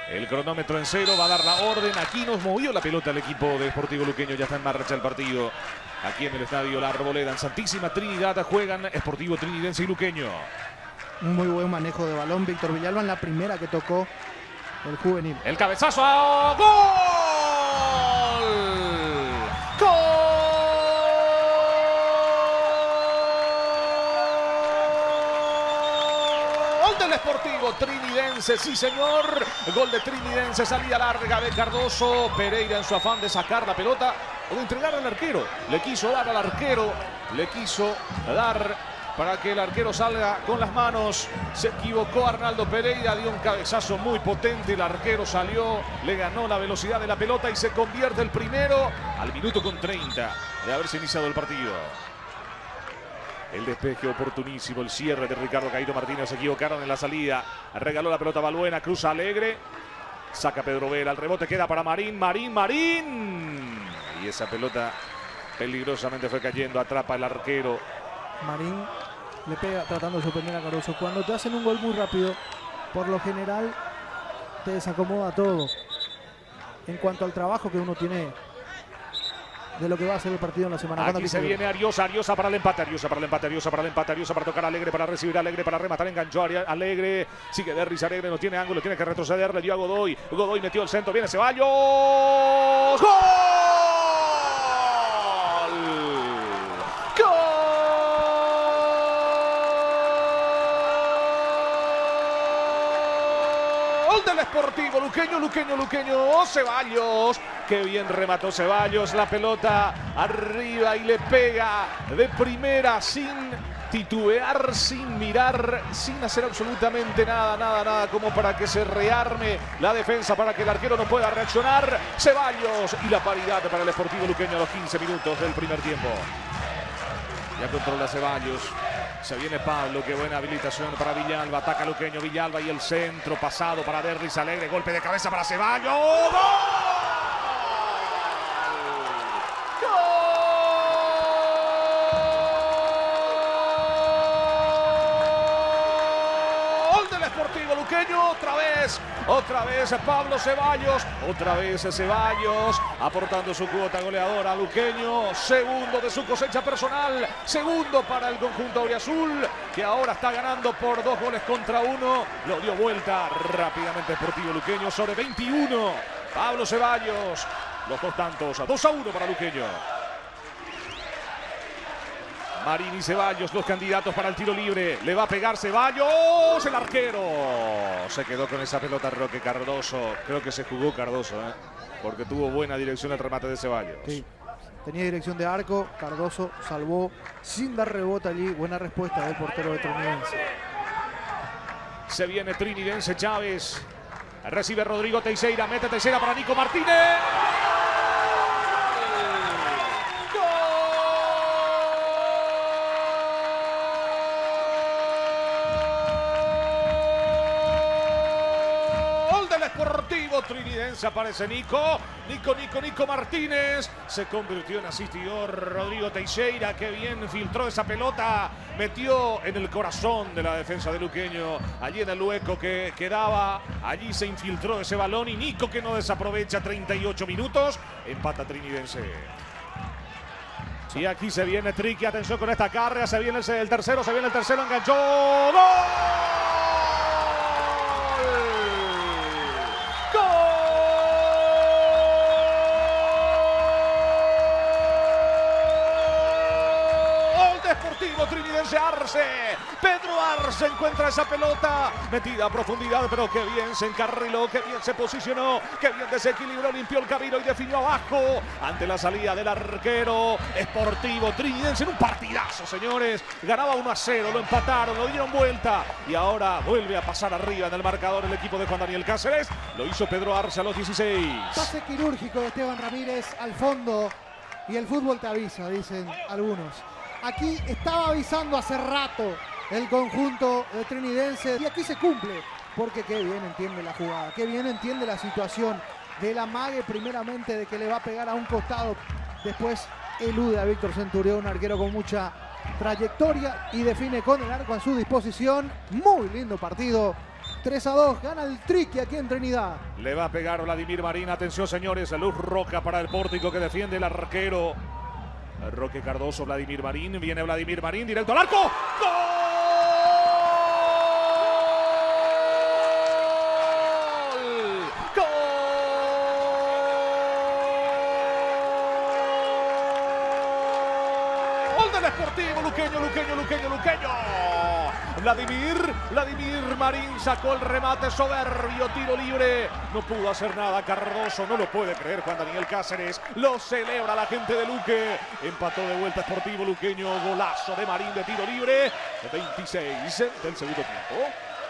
El cronómetro en cero, va a dar la orden. Aquí nos movió la pelota el equipo de Sportivo Luqueño. Ya está en marcha el partido. Aquí en el estadio La Arboleda, en Santísima Trinidad, juegan Sportivo Trinidense y Luqueño. Un muy buen manejo de balón. Víctor Villalba en la primera que tocó el juvenil. El cabezazo. ¡A ¡gol! Del Sportivo Trinidense, sí señor, gol de Trinidense, salida larga de Cardoso. Pereira en su afán de sacar la pelota o de entregar al arquero, le quiso dar al arquero, le quiso dar para que el arquero salga con las manos. Se equivocó Arnaldo Pereira, dio un cabezazo muy potente, el arquero salió, le ganó la velocidad de la pelota y se convierte el primero al minuto con 30 de haberse iniciado el partido. El despeje oportunísimo, el cierre de Ricardo Caíto Martínez, se equivocaron en la salida. Regaló la pelota Balbuena, cruza Alegre. Saca Pedro Vera, el rebote queda para Marín. Y esa pelota peligrosamente fue cayendo, atrapa el arquero. Marín le pega tratando de sorprender a Cardoso. Cuando te hacen un gol muy rápido, por lo general te desacomoda todo. En cuanto al trabajo que uno tiene de lo que va a ser el partido en la semana. Aquí se viene Ariosa para el empate, Ariosa para tocar a Alegre, para recibir a Alegre, para rematar, enganchó a Alegre, sigue Derris, Alegre no tiene ángulo, tiene que retroceder, le dio a Godoy, Godoy metió el centro, viene Ceballos, ¡gol! Del Sportivo Luqueño, Ceballos, qué bien remató Ceballos, la pelota arriba y le pega de primera sin titubear, sin mirar, sin hacer absolutamente nada como para que se rearme la defensa, para que el arquero no pueda reaccionar. Ceballos y la paridad para el Sportivo Luqueño a los 15 minutos del primer tiempo. Ya controla Ceballos. Se viene Pablo, qué buena habilitación para Villalba, ataca Luqueño, Villalba y el centro pasado para Derris Alegre, golpe de cabeza para Ceballos. ¡Gol! ¡Gol del Sportivo Luqueño! Otra vez Pablo Ceballos, Ceballos aportando su cuota goleadora a Luqueño, segundo de su cosecha personal, segundo para el conjunto auriazul, que ahora está ganando por 2-1, lo dio vuelta rápidamente Sportivo Luqueño sobre 21, Pablo Ceballos, los dos tantos, 2-1 para Luqueño. Marín y Ceballos, los candidatos para el tiro libre. Le va a pegar Ceballos, el arquero. Se quedó con esa pelota Roque Cardoso. Creo que se jugó Cardoso, porque tuvo buena dirección el remate de Ceballos. Sí, tenía dirección de arco. Cardoso salvó sin dar rebote allí. Buena respuesta del portero de Trinidense. Se viene Trinidense Chávez. Recibe Rodrigo Teixeira. Mete Teixeira para Nico Martínez. Sportivo Trinidense, aparece Nico Martínez, se convirtió en asistidor Rodrigo Teixeira, que bien filtró esa pelota, metió en el corazón de la defensa de Luqueño, allí en el hueco que quedaba, allí se infiltró ese balón y Nico que no desaprovecha. 38 minutos, empata Trinidense. Y aquí se viene Triqui, atención con esta carga, se viene el tercero, enganchó, ¡gol! Sportivo Trinidense, Arce, Pedro Arce encuentra esa pelota metida a profundidad, pero qué bien se encarriló, qué bien se posicionó, qué bien desequilibró, limpió el camino y definió abajo ante la salida del arquero. Sportivo Trinidense en un partidazo, señores, ganaba 1-0, lo empataron, lo dieron vuelta y ahora vuelve a pasar arriba en el marcador el equipo de Juan Daniel Cáceres. Lo hizo Pedro Arce a los 16. Pase quirúrgico de Esteban Ramírez al fondo y el fútbol te avisa, dicen algunos. Aquí estaba avisando hace rato el conjunto trinidense y aquí se cumple, porque qué bien entiende la jugada, qué bien entiende la situación del amague primeramente de que le va a pegar a un costado, después elude a Víctor Centurión, un arquero con mucha trayectoria y define con el arco a su disposición. Muy lindo partido 3-2, gana el Triqui aquí en Trinidad. Le va a pegar Vladimir Marín. Atención, señores. Luz roja para el pórtico que defiende el arquero Roque Cardoso. Vladimir Marín. Viene Vladimir Marín directo al arco. ¡Gol! Del Sportivo Luqueño. Vladimir Marín sacó el remate soberbio, tiro libre. No pudo hacer nada Cardoso, no lo puede creer Juan Daniel Cáceres. Lo celebra la gente de Luque. Empató de vuelta Sportivo Luqueño. Golazo de Marín de tiro libre. 26 del segundo tiempo.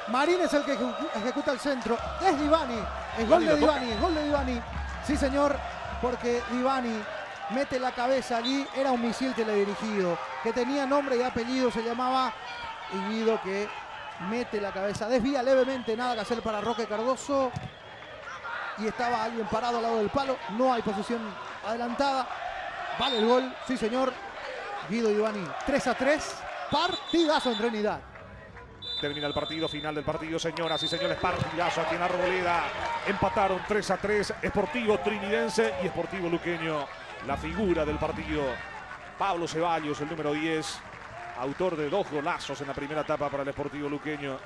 Marín es el que ejecuta el centro. Es Divani. Es gol de Divani. Sí, señor, porque Divani mete la cabeza allí. Era un misil teledirigido que tenía nombre y apellido. Se llamaba Guido, que mete la cabeza. Desvía levemente. Nada que hacer para Roque Cardoso. Y estaba alguien parado al lado del palo. No hay posición adelantada. Vale el gol. Sí, señor. Guido Divani. 3-3. Partidazo en Trinidad. Termina el partido, final del partido, señoras y señores, partidazo aquí en Arboleda. Empataron 3-3, Sportivo Trinidense y Sportivo Luqueño. La figura del partido, Pablo Ceballos, el número 10, autor de 2 golazos en la primera etapa para el Sportivo Luqueño.